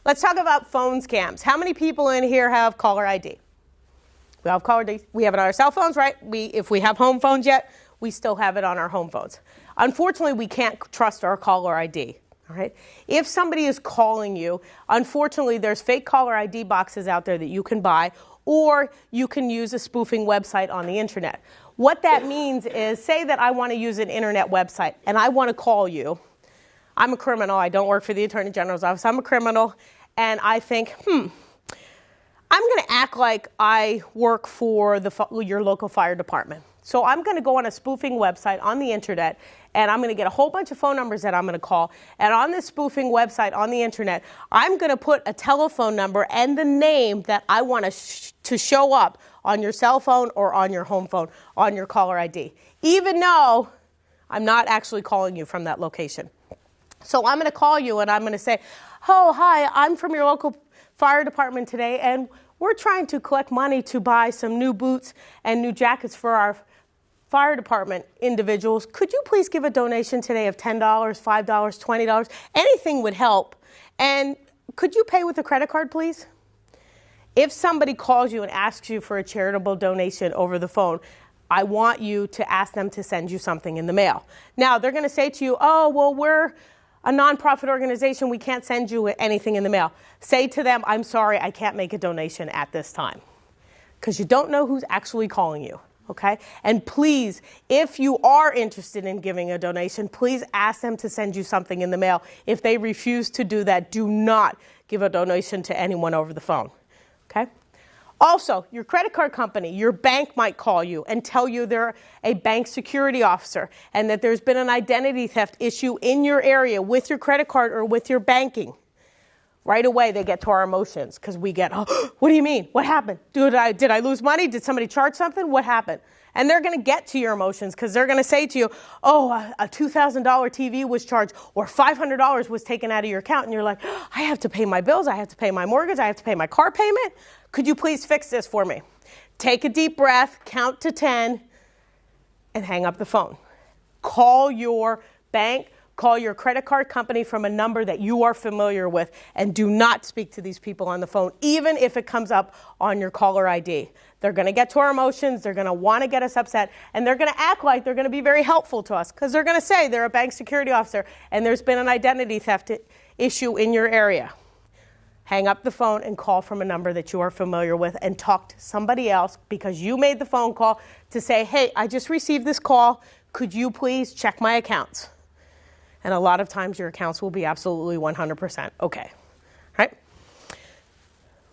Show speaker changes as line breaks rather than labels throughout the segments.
Let's talk about phone scams. How many people in here have caller ID? We have caller ID. We have it on our cell phones, right? If we have home phones yet, we still have it on our home phones. Unfortunately, we can't trust our caller ID. All right? If somebody is calling you, unfortunately, there's fake caller ID boxes out there that you can buy, or you can use a spoofing website on the internet. What that means is, say that I want to use an internet website and I want to call you. I'm a criminal. I don't work for the Attorney General's office. I'm a criminal, and I think, I'm going to act like I work for your local fire department. So I'm going to go on a spoofing website on the internet, and I'm going to get a whole bunch of phone numbers that I'm going to call. And on this spoofing website on the internet, I'm going to put a telephone number and the name that I want to show up on your cell phone or on your home phone, on your caller ID, even though I'm not actually calling you from that location. So I'm going to call you, and I'm going to say, oh, hi, I'm from your local fire department today, and we're trying to collect money to buy some new boots and new jackets for our fire department individuals. Could you please give a donation today of $10, $5, $20? Anything would help. And could you pay with a credit card, please? If somebody calls you and asks you for a charitable donation over the phone, I want you to ask them to send you something in the mail. Now, they're going to say to you, oh, well, we're a nonprofit organization, we can't send you anything in the mail. Say to them, I'm sorry, I can't make a donation at this time. Because you don't know who's actually calling you, okay? And please, if you are interested in giving a donation, please ask them to send you something in the mail. If they refuse to do that, do not give a donation to anyone over the phone, okay? Also, your credit card company, your bank might call you and tell you they're a bank security officer and that there's been an identity theft issue in your area with your credit card or with your banking. Right away, they get to our emotions because we get, oh, what do you mean? What happened? Did I lose money? Did somebody charge something? What happened? And they're going to get to your emotions because they're going to say to you, oh, a $2,000 TV was charged or $500 was taken out of your account. And you're like, I have to pay my bills. I have to pay my mortgage. I have to pay my car payment. Could you please fix this for me? Take a deep breath, count to 10, and hang up the phone. Call your bank, call your credit card company from a number that you are familiar with, and do not speak to these people on the phone, even if it comes up on your caller ID. They're going to get to our emotions, they're going to want to get us upset, and they're going to act like they're going to be very helpful to us, because they're going to say they're a bank security officer, and there's been an identity theft issue in your area. Hang up the phone and call from a number that you are familiar with and talk to somebody else because you made the phone call to say, hey, I just received this call. Could you please check my accounts? And a lot of times your accounts will be absolutely 100% okay. Right?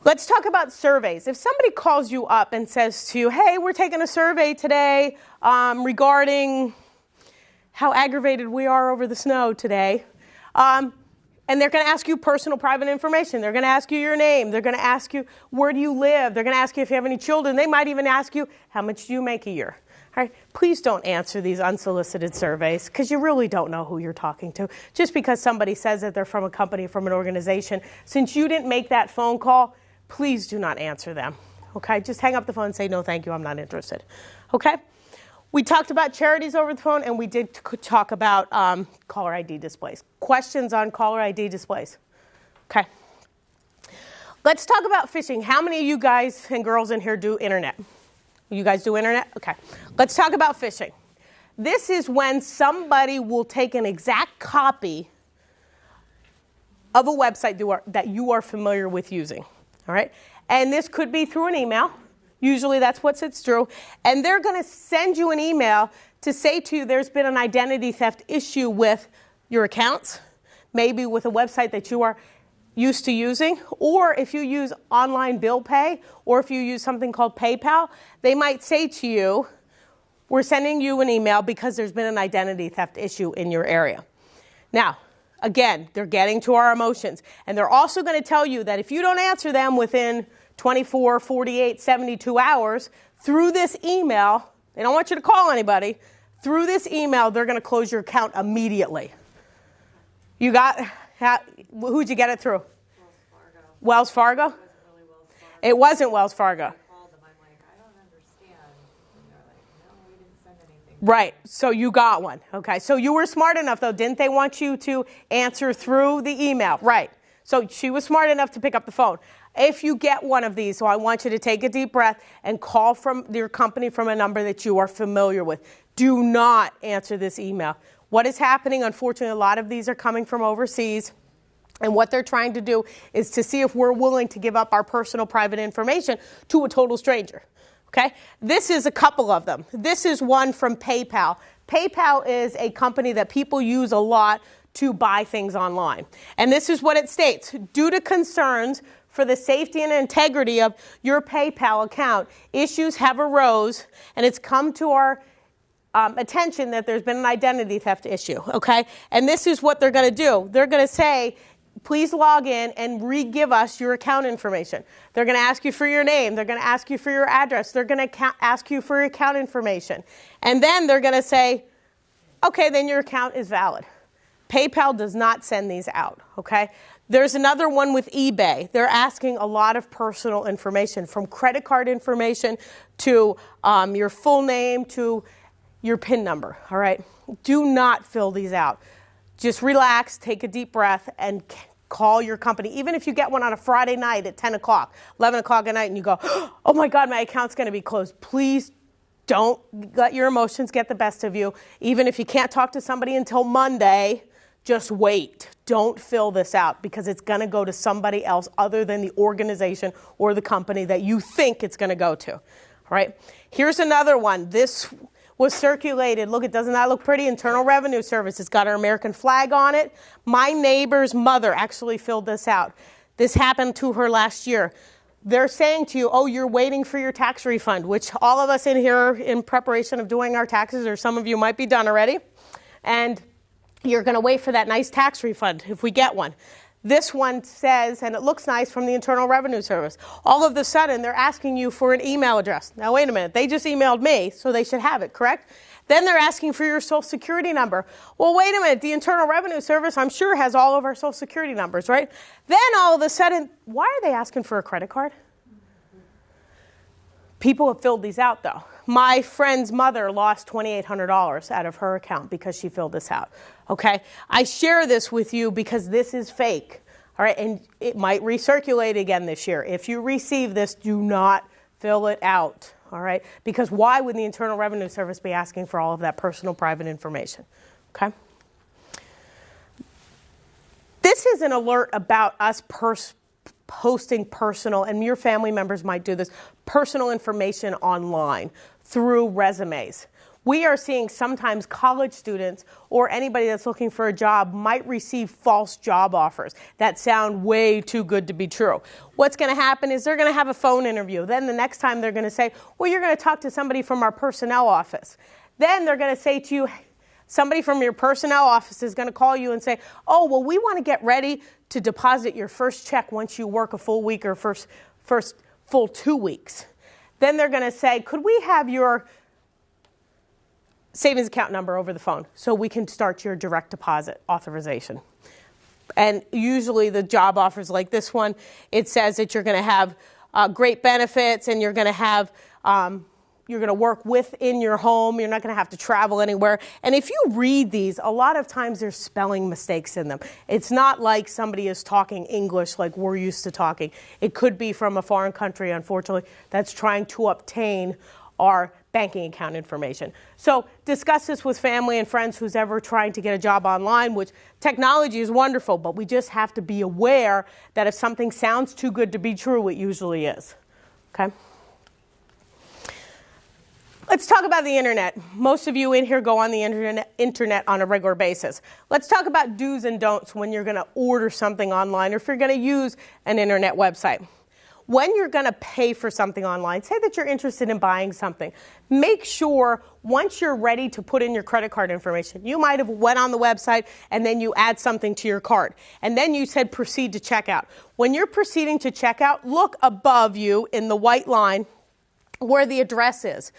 Let's talk about surveys. If somebody calls you up and says to you, hey, we're taking a survey today regarding how aggravated we are over the snow today, and they're going to ask you personal private information. They're going to ask you your name. They're going to ask you where do you live. They're going to ask you if you have any children. They might even ask you how much do you make a year. All right? Please don't answer these unsolicited surveys because you really don't know who you're talking to. Just because somebody says that they're from a company, from an organization, since you didn't make that phone call, please do not answer them. Okay? Just hang up the phone and say, no, thank you, I'm not interested. Okay? We talked about charities over the phone, and we did talk about caller ID displays. Questions on caller ID displays? Okay. Let's talk about phishing. How many of you guys and girls in here do internet? You guys do internet? Okay. Let's talk about phishing. This is when somebody will take an exact copy of a website that you are familiar with using. All right? And this could be through an email. Usually that's what it's through. And they're going to send you an email to say to you there's been an identity theft issue with your accounts, maybe with a website that you are used to using, or if you use online bill pay, or if you use something called PayPal, they might say to you, we're sending you an email because there's been an identity theft issue in your area. Now, again, they're getting to our emotions. And they're also going to tell you that if you don't answer them within 24, 48, 72 hours, through this email, they don't want you to call anybody, through this email, they're going to close your account immediately. You got, who'd you get it through? Wells Fargo. Wells Fargo? It wasn't Wells Fargo. I called them. I'm like, I don't understand. And they're like, no, we didn't send anything. Right, so you got one. Okay, so you were smart enough, though. Didn't they want you to answer through the email? Right. So she was smart enough to pick up the phone. If you get one of these, so I want you to take a deep breath and call from your company from a number that you are familiar with. Do not answer this email. What is happening, unfortunately, a lot of these are coming from overseas. And what they're trying to do is to see if we're willing to give up our personal private information to a total stranger. Okay? This is a couple of them. This is one from PayPal. PayPal is a company that people use a lot to buy things online. And this is what it states. Due to concerns for the safety and integrity of your PayPal account, issues have arose, and it's come to our attention that there's been an identity theft issue, okay? And this is what they're going to do. They're going to say, please log in and re-give us your account information. They're going to ask you for your name. They're going to ask you for your address. They're going to ask you for your account information. And then they're going to say, okay, then your account is valid. PayPal does not send these out, okay? There's another one with eBay. They're asking a lot of personal information, from credit card information to your full name to your PIN number, all right? Do not fill these out. Just relax, take a deep breath, and call your company. Even if you get one on a Friday night at 10 o'clock, 11 o'clock at night, and you go, oh my God, my account's going to be closed. Please don't let your emotions get the best of you. Even if you can't talk to somebody until Monday, just wait. Don't fill this out, because it's going to go to somebody else other than the organization or the company that you think it's going to go to. All right. Here's another one. This was circulated. Look, doesn't that look pretty? Internal Revenue Service. It's got our American flag on it. My neighbor's mother actually filled this out. This happened to her last year. They're saying to you, oh, you're waiting for your tax refund, which all of us in here in preparation of doing our taxes, or some of you might be done already. And you're going to wait for that nice tax refund if we get one. This one says, and it looks nice, from the Internal Revenue Service. All of a sudden, they're asking you for an email address. Now, wait a minute. They just emailed me, so they should have it, correct? Then they're asking for your Social Security number. Well, wait a minute. The Internal Revenue Service, I'm sure, has all of our Social Security numbers, right? Then all of a sudden, why are they asking for a credit card? People have filled these out, though. My friend's mother lost $2,800 out of her account because she filled this out, okay? I share this with you because this is fake, all right? And it might recirculate again this year. If you receive this, do not fill it out, all right? Because why would the Internal Revenue Service be asking for all of that personal private information, okay? This is an alert about us posting personal, and your family members might do this, personal information online through resumes. We are seeing sometimes college students or anybody that's looking for a job might receive false job offers that sound way too good to be true. What's going to happen is they're going to have a phone interview. Then the next time they're going to say, well, you're going to talk to somebody from our personnel office. Then they're going to say to you, somebody from your personnel office is going to call you and say, oh, well, we want to get ready to deposit your first check once you work a full week or first full 2 weeks. Then they're going to say, could we have your savings account number over the phone so we can start your direct deposit authorization? And usually the job offers like this one, it says that you're going to have great benefits, and you're going to have you're going to work within your home. You're not going to have to travel anywhere. And if you read these, a lot of times there's spelling mistakes in them. It's not like somebody is talking English like we're used to talking. It could be from a foreign country, unfortunately, that's trying to obtain our banking account information. So discuss this with family and friends who's ever trying to get a job online, which technology is wonderful, but we just have to be aware that if something sounds too good to be true, it usually is. Okay? Let's talk about the internet. Most of you in here go on the internet on a regular basis. Let's talk about do's and don'ts when you're going to order something online, or if you're going to use an internet website. When you're going to pay for something online, say that you're interested in buying something, make sure once you're ready to put in your credit card information, you might have went on the website and then you add something to your card. And then you said proceed to checkout. When you're proceeding to checkout, look above you in the white line where the address is.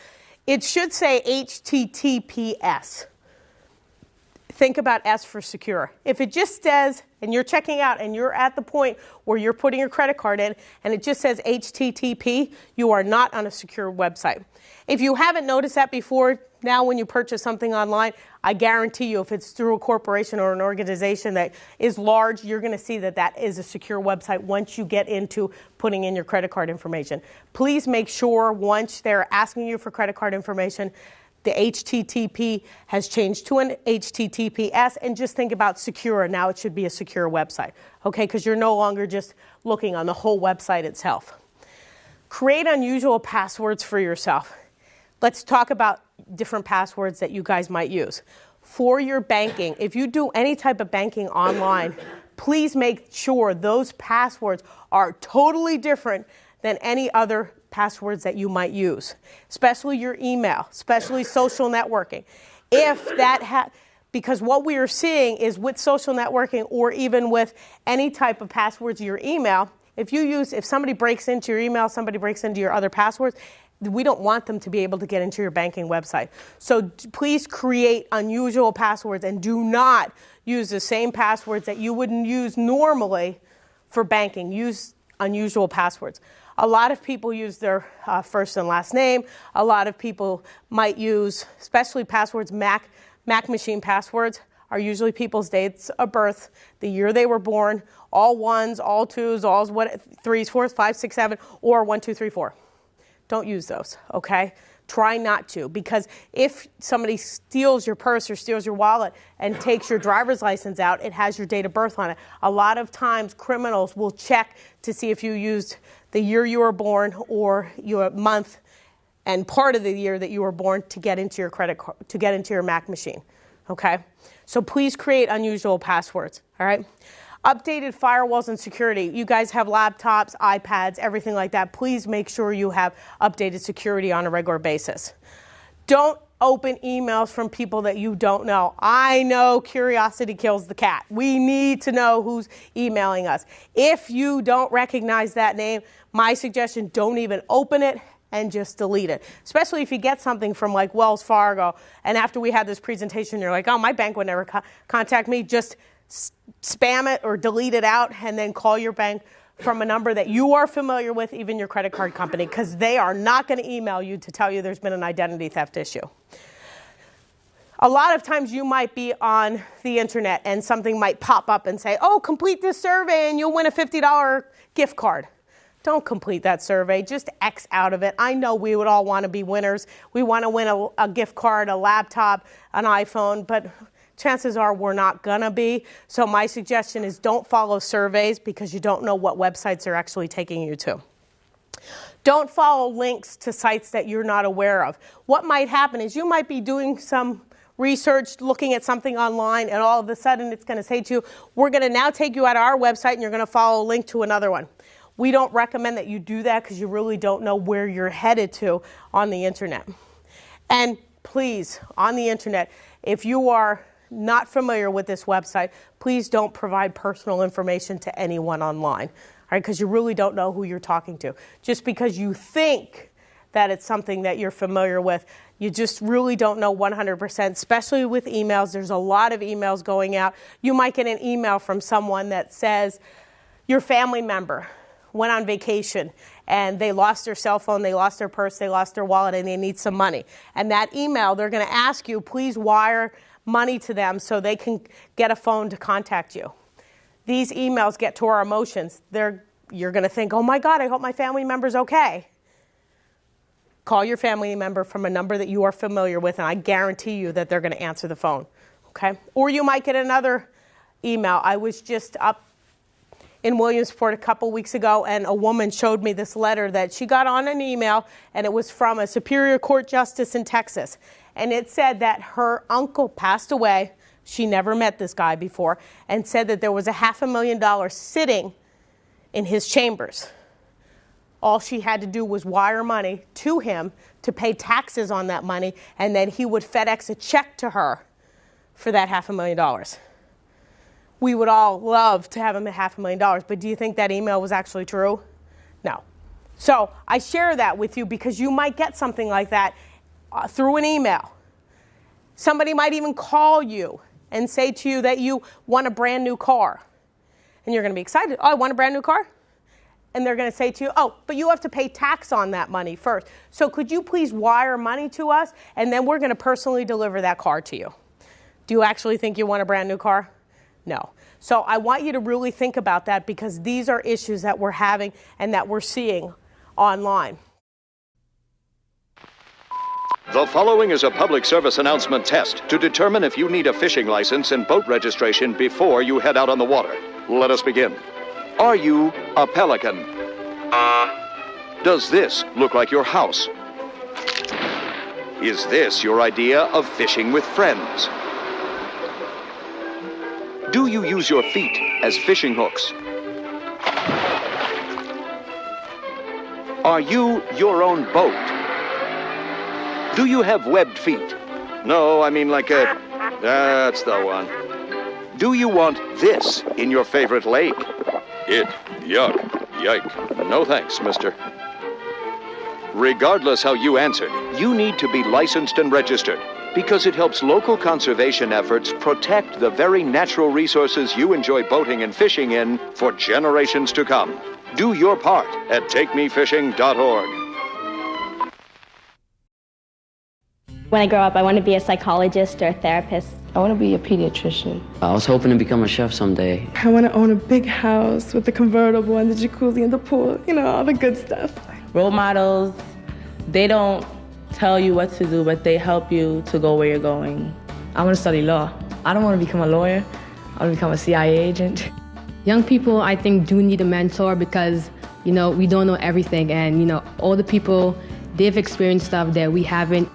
It should say HTTPS. Think about S for secure. If it just says, and you're checking out and you're at the point where you're putting your credit card in and it just says HTTP, you are not on a secure website. If you haven't noticed that before, now when you purchase something online, I guarantee you if it's through a corporation or an organization that is large, you're going to see that that is a secure website once you get into putting in your credit card information. Please make sure once they're asking you for credit card information, the HTTP has changed to an HTTPS, and just think about secure. Now it should be a secure website, okay? Because you're no longer just looking on the whole website itself. Create unusual passwords for yourself. Let's talk about different passwords that you guys might use. For your banking, if you do any type of banking online, please make sure those passwords are totally different than any other passwords that you might use, especially your email, especially social networking. Because what we are seeing is with social networking or even with any type of passwords to your email, if somebody breaks into your email, somebody breaks into your other passwords, we don't want them to be able to get into your banking website. So please create unusual passwords and do not use the same passwords that you wouldn't use normally for banking. Use unusual passwords. A lot of people use their first and last name. A lot of people might use, especially passwords, Mac machine passwords are usually people's dates of birth, the year they were born, all ones, all twos, all threes, fours, 5, 6, 7, or 1, 2, 3, 4. Don't use those, okay? Try not to, because if somebody steals your purse or steals your wallet and takes your driver's license out, it has your date of birth on it. A lot of times criminals will check to see if you used the year you were born or your month and part of the year that you were born to get into your credit card, to get into your Mac machine, okay? So please create unusual passwords, all right? Updated firewalls and security. You guys have laptops, iPads, everything like that. Please make sure you have updated security on a regular basis. Don't open emails from people that you don't know. I know curiosity kills the cat. We need to know who's emailing us. If you don't recognize that name, my suggestion, don't even open it and just delete it. Especially if you get something from like Wells Fargo, and after we had this presentation, you're like, oh, my bank would never contact me. Just spam it or delete it out and then call your bank from a number that you are familiar with, even your credit card company, because they are not going to email you to tell you there's been an identity theft issue. A lot of times you might be on the internet and something might pop up and say, oh, complete this survey and you'll win a $50 gift card. Don't complete that survey. Just X out of it. I know we would all want to be winners. We want to win a gift card, a laptop, an iPhone, but chances are we're not going to be. So my suggestion is don't follow surveys because you don't know what websites they're actually taking you to. Don't follow links to sites that you're not aware of. What might happen is you might be doing some research, looking at something online, and all of a sudden it's going to say to you, we're going to now take you out of our website and you're going to follow a link to another one. We don't recommend that you do that because you really don't know where you're headed to on the internet. And please, on the internet, if you are not familiar with this website, please don't provide personal information to anyone online, all right? Because you really don't know who you're talking to. Just because you think that it's something that you're familiar with, you just really don't know 100%, especially with emails. There's a lot of emails going out. You might get an email from someone that says your family member went on vacation and they lost their cell phone, they lost their purse, they lost their wallet, and they need some money. And that email, they're going to ask you, please wire money to them so they can get a phone to contact you. These emails get to our emotions. You're going to think, oh my God, I hope my family member's okay. Call your family member from a number that you are familiar with, and I guarantee you that they're going to answer the phone, okay? Or you might get another email. I was just up in Williamsport a couple weeks ago, and a woman showed me this letter that she got on an email, and it was from a Superior Court justice in Texas. And it said that her uncle passed away. She never met this guy before, and said that there was a $500,000 sitting in his chambers. All she had to do was wire money to him to pay taxes on that money, and then he would FedEx a check to her for that $500,000. We would all love to have him at $500,000, but do you think that email was actually true? No. So I share that with you because you might get something like that through an email. Somebody might even call you and say to you that you want a brand new car. And you're going to be excited. Oh, I want a brand new car? and they're going to say to you, oh, but you have to pay tax on that money first. So could you please wire money to us, and then we're going to personally deliver that car to you. Do you actually think you want a brand new car? No. So I want you to really think about that, because these are issues that we're having and that we're seeing online.
The following is a public service announcement test to determine if you need a fishing license and boat registration before you head out on the water. Let us begin. Are you a pelican? Does this look like your house? Is this your idea of fishing with friends? Do you use your feet as fishing hooks? Are you your own boat? Do you have webbed feet? No, I mean like a... That's the one. Do you want this in your favorite lake? Yuck, yike. No thanks, mister. Regardless how you answered, you need to be licensed and registered, because it helps local conservation efforts protect the very natural resources you enjoy boating and fishing in for generations to come. Do your part at takemefishing.org.
When I grow up, I want to be a psychologist or a therapist.
I want to be a pediatrician.
I was hoping to become a chef someday.
I want to own a big house with a convertible and the jacuzzi and the pool, you know, all the good stuff.
Role models, they don't tell you what to do, but they help you to go where you're going.
I want to study law. I don't want to become a lawyer. I want to become a CIA agent.
Young people, I think, do need a mentor because, you know, we don't know everything. And, you know, all the people, they've experienced stuff that we haven't.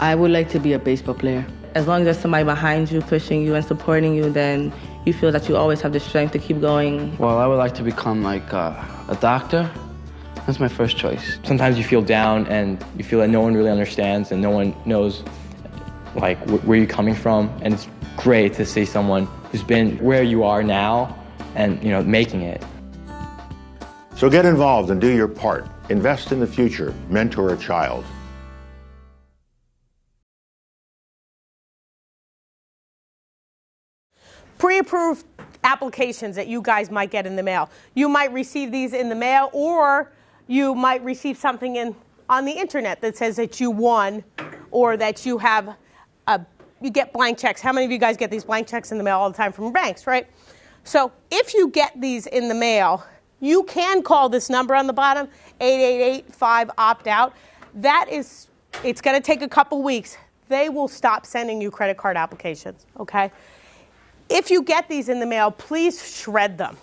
I would like to be a baseball player.
As long as there's somebody behind you, pushing you and supporting you, then you feel that you always have the strength to keep going.
Well, I would like to become like a doctor. That's my first choice.
Sometimes you feel down and you feel that no one really understands and no one knows like where you're coming from. And it's great to see someone who's been where you are now and, you know, making it.
So get involved and do your part. Invest in the future. Mentor a child.
Pre-approved applications that you guys might get in the mail. You might receive these in the mail, or you might receive something on the internet that says that you won, or that you have you get blank checks. How many of you guys get these blank checks in the mail all the time from banks, right? So if you get these in the mail, you can call this number on the bottom, 888-5-OPT-OUT. It's going to take a couple weeks. They will stop sending you credit card applications, okay? If you get these in the mail, please shred them.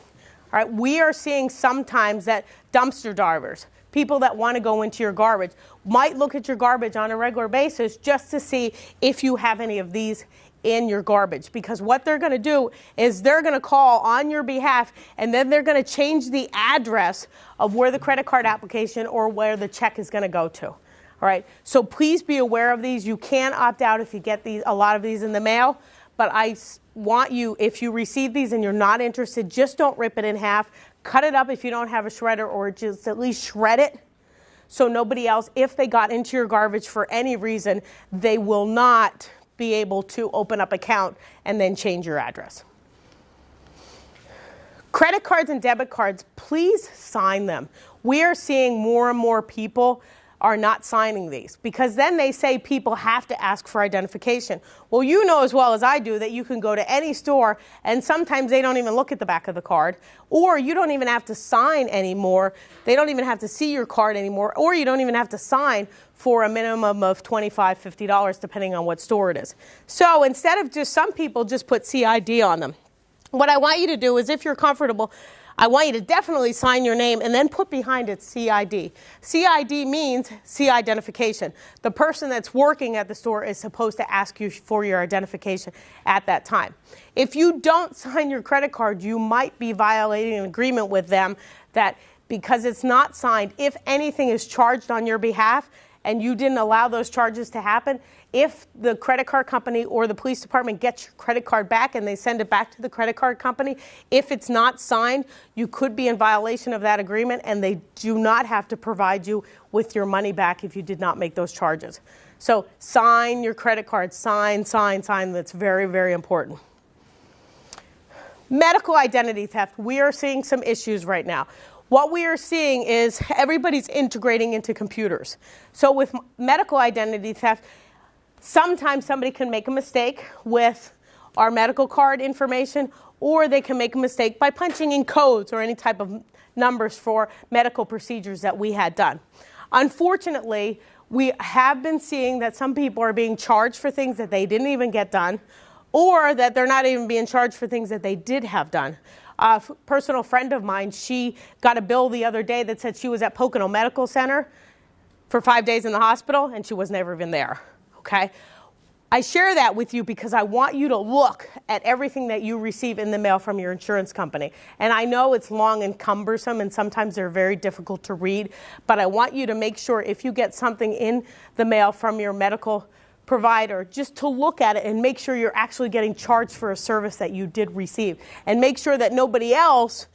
All right, we are seeing sometimes that dumpster divers, people that want to go into your garbage, might look at your garbage on a regular basis just to see if you have any of these in your garbage. Because what they're going to do is they're going to call on your behalf, and then they're going to change the address of where the credit card application or where the check is going to go to. All right, so please be aware of these. You can opt out if you get a lot of these in the mail, but I want you, if you receive these and you're not interested, just don't rip it in half. Cut it up if you don't have a shredder, or just at least shred it so nobody else, if they got into your garbage for any reason, they will not be able to open up an account and then change your address. Credit cards and debit cards, please sign them. We are seeing more and more people are not signing these, because then they say people have to ask for identification. Well, you know as well as I do that you can go to any store and sometimes they don't even look at the back of the card, or you don't even have to sign anymore. They don't even have to see your card anymore, or you don't even have to sign for a minimum of $25, $50, depending on what store it is. So instead of just, some people just put CID on them. What I want you to do is, if you're comfortable, I want you to definitely sign your name and then put behind it CID. CID means C identification. The person that's working at the store is supposed to ask you for your identification at that time. If you don't sign your credit card, you might be violating an agreement with them that because it's not signed, if anything is charged on your behalf and you didn't allow those charges to happen, if the credit card company or the police department gets your credit card back and they send it back to the credit card company, if it's not signed, you could be in violation of that agreement, and they do not have to provide you with your money back if you did not make those charges. So sign your credit card. Sign. That's very, very important. Medical identity theft. We are seeing some issues right now. what we are seeing is everybody's integrating into computers. So with medical identity theft, sometimes somebody can make a mistake with our medical card information, or they can make a mistake by punching in codes or any type of numbers for medical procedures that we had done. Unfortunately, we have been seeing that some people are being charged for things that they didn't even get done, or that they're not even being charged for things that they did have done. A personal friend of mine, she got a bill the other day that said she was at Pocono Medical Center for 5 days in the hospital, and she was never even there, okay? I share that with you because I want you to look at everything that you receive in the mail from your insurance company. And I know it's long and cumbersome, and sometimes they're very difficult to read, but I want you to make sure if you get something in the mail from your medical provider, just to look at it and make sure you're actually getting charged for a service that you did receive. And make sure that nobody else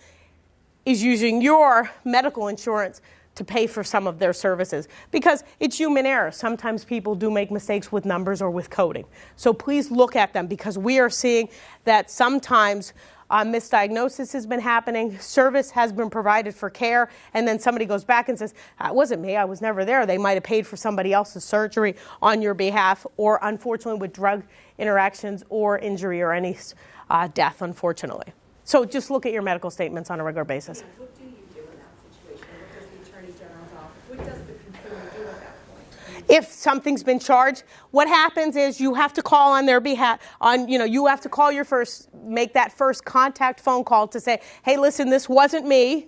is using your medical insurance to pay for some of their services, because it's human error. Sometimes people do make mistakes with numbers or with coding. So please look at them, because we are seeing that sometimes misdiagnosis has been happening, service has been provided for care, and then somebody goes back and says, it wasn't me, I was never there. They might have paid for somebody else's surgery on your behalf, or unfortunately with drug interactions or injury or any death, unfortunately. So just look at your medical statements on a regular basis.
What do you do in that situation? What does the Attorney General's office, what does the consumer do at that point?
If something's been charged, what happens is you have to call on their behalf, you have to call make that first contact phone call to say, hey, listen, this wasn't me.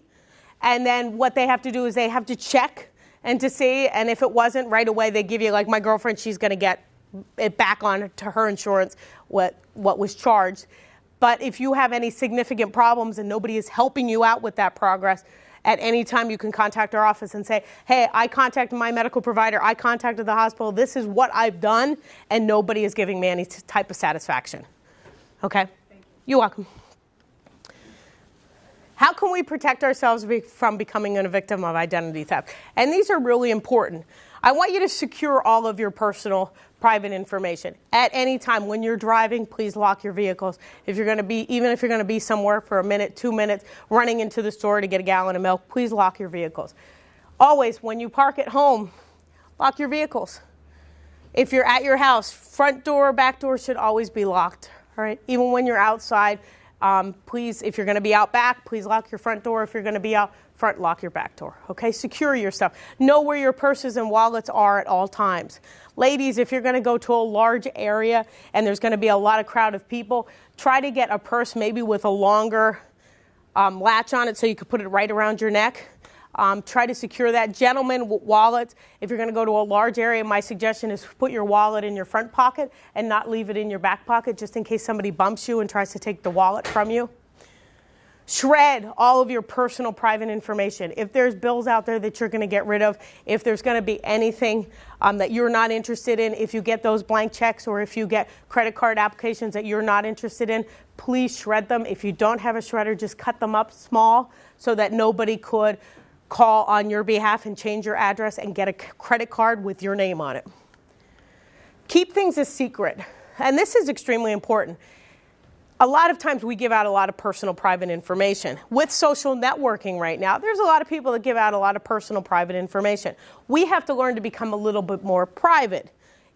And then what they have to do is they have to check and to see, and if it wasn't, right away they give you, like my girlfriend, she's going to get it back on to her insurance, what was charged. But if you have any significant problems and nobody is helping you out with that progress, at any time you can contact our office and say, hey, I contacted my medical provider, I contacted the hospital, this is what I've done, and nobody is giving me any type of satisfaction. Okay? You're welcome. How can we protect ourselves from becoming a victim of identity theft? And these are really important. I want you to secure all of your personal private information. At any time when you're driving, please lock your vehicles. If you're going to be, even if you're going to be somewhere for a minute, 2 minutes, running into the store to get a gallon of milk, please lock your vehicles. Always, when you park at home, lock your vehicles. If you're at your house, front door, back door should always be locked. All right. Even when you're outside, please, if you're going to be out back, please lock your front door. If you're going to be out front, lock your back door. Okay, secure your stuff. Know where your purses and wallets are at all times. Ladies, if you're going to go to a large area and there's going to be a lot of crowd of people, try to get a purse maybe with a longer latch on it so you can put it right around your neck. Try to secure that. Gentlemen, wallets, if you're going to go to a large area, my suggestion is put your wallet in your front pocket and not leave it in your back pocket just in case somebody bumps you and tries to take the wallet from you. Shred all of your personal private information. If there's bills out there that you're going to get rid of, if there's going to be anything that you're not interested in, if you get those blank checks or if you get credit card applications that you're not interested in, please shred them. If you don't have a shredder, just cut them up small so that nobody could call on your behalf and change your address and get a credit card with your name on it. Keep things a secret. And this is extremely important. A lot of times we give out a lot of personal private information. With social networking right now, there's a lot of people that give out a lot of personal private information. We have to learn to become a little bit more private,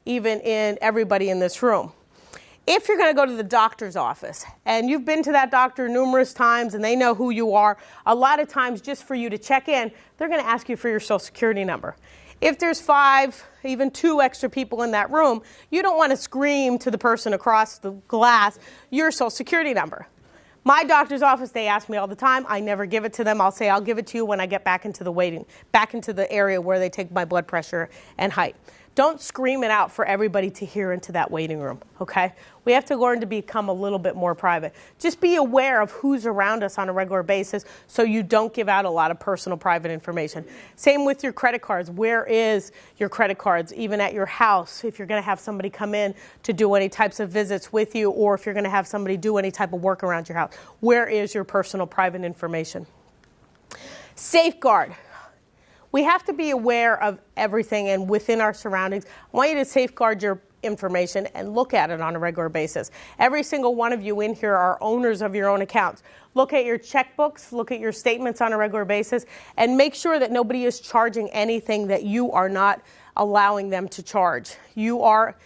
even in everybody in this room. If you're going to go to the doctor's office and you've been to that doctor numerous times and they know who you are, a lot of times just for you to check in, they're going to ask you for your social security number. If there's 5, even 2 extra people in that room, you don't want to scream to the person across the glass your social security number. My doctor's office, they ask me all the time. I never give it to them. I'll say, I'll give it to you when I get back into the area where they take my blood pressure and height. Don't scream it out for everybody to hear into that waiting room, okay? We have to learn to become a little bit more private. Just be aware of who's around us on a regular basis so you don't give out a lot of personal private information. Same with your credit cards. Where is your credit cards? Even at your house, if you're going to have somebody come in to do any types of visits with you, or if you're going to have somebody do any type of work around your house, where is your personal private information? Safeguard. We have to be aware of everything and within our surroundings. I want you to safeguard your information and look at it on a regular basis. Every single one of you in here are owners of your own accounts. Look at your checkbooks, look at your statements on a regular basis, and make sure that nobody is charging anything that you are not allowing them to charge. You are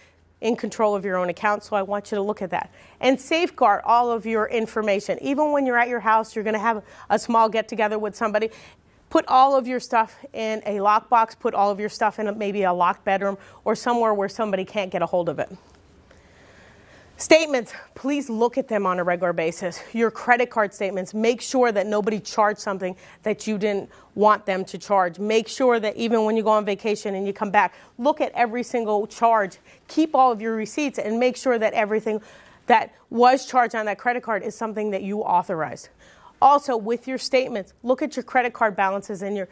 in control of your own account, so I want you to look at that. And safeguard all of your information. Even when you're at your house, you're going to have a small get-together with somebody. Put all of your stuff in a lockbox, put all of your stuff in maybe a locked bedroom or somewhere where somebody can't get a hold of it. Statements, please look at them on a regular basis. Your credit card statements, make sure that nobody charged something that you didn't want them to charge. Make sure that even when you go on vacation and you come back, look at every single charge. Keep all of your receipts and make sure that everything that was charged on that credit card is something that you authorized. Also, with your statements, look at your credit card balances and your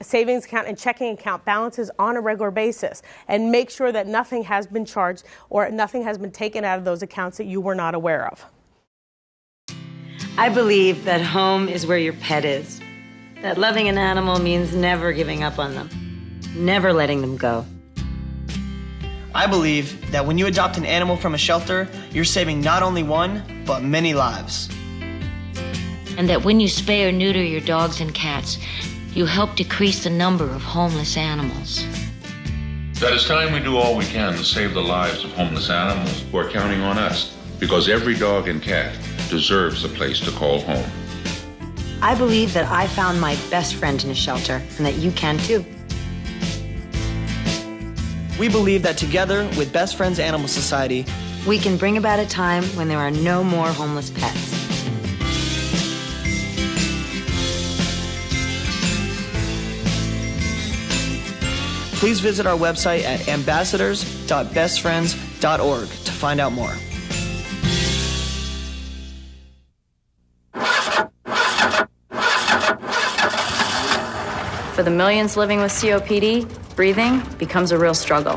savings account and checking account balances on a regular basis and make sure that nothing has been charged or nothing has been taken out of those accounts that you were not aware of.
I believe that home is where your pet is. That loving an animal means never giving up on them, never letting them go.
I believe that when you adopt an animal from a shelter, you're saving not only one, but many lives.
And that when you spay or neuter your dogs and cats, you help decrease the number of homeless animals.
That it's time we do all we can to save the lives of homeless animals who are counting on us, because every dog and cat deserves a place to call home.
I believe that I found my best friend in a shelter, and that you can too.
We believe that together with Best Friends Animal Society,
we can bring about a time when there are no more homeless pets.
please visit our website at ambassadors.bestfriends.org to find out more.
For the millions living with COPD, breathing becomes a real struggle.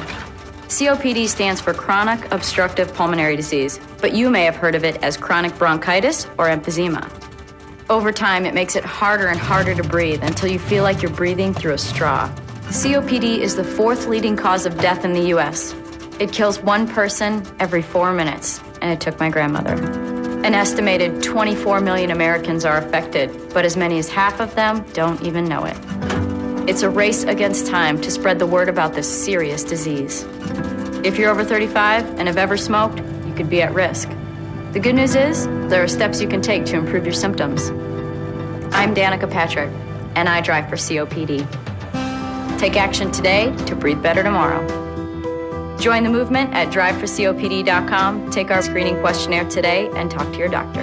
COPD stands for chronic obstructive pulmonary disease, but you may have heard of it as chronic bronchitis or emphysema. Over time, it makes it harder and harder to breathe until you feel like you're breathing through a straw. COPD is the fourth leading cause of death in the U.S. It kills one person every 4 minutes, and it took my grandmother. An estimated 24 million Americans are affected, but as many as half of them don't even know it. It's a race against time to spread the word about this serious disease. If you're over 35 and have ever smoked, you could be at risk. The good news is, there are steps you can take to improve your symptoms. I'm Danica Patrick, and I drive for COPD. Take action today to breathe better tomorrow. Join the movement at driveforcopd.com, take our screening questionnaire today, and talk to your doctor.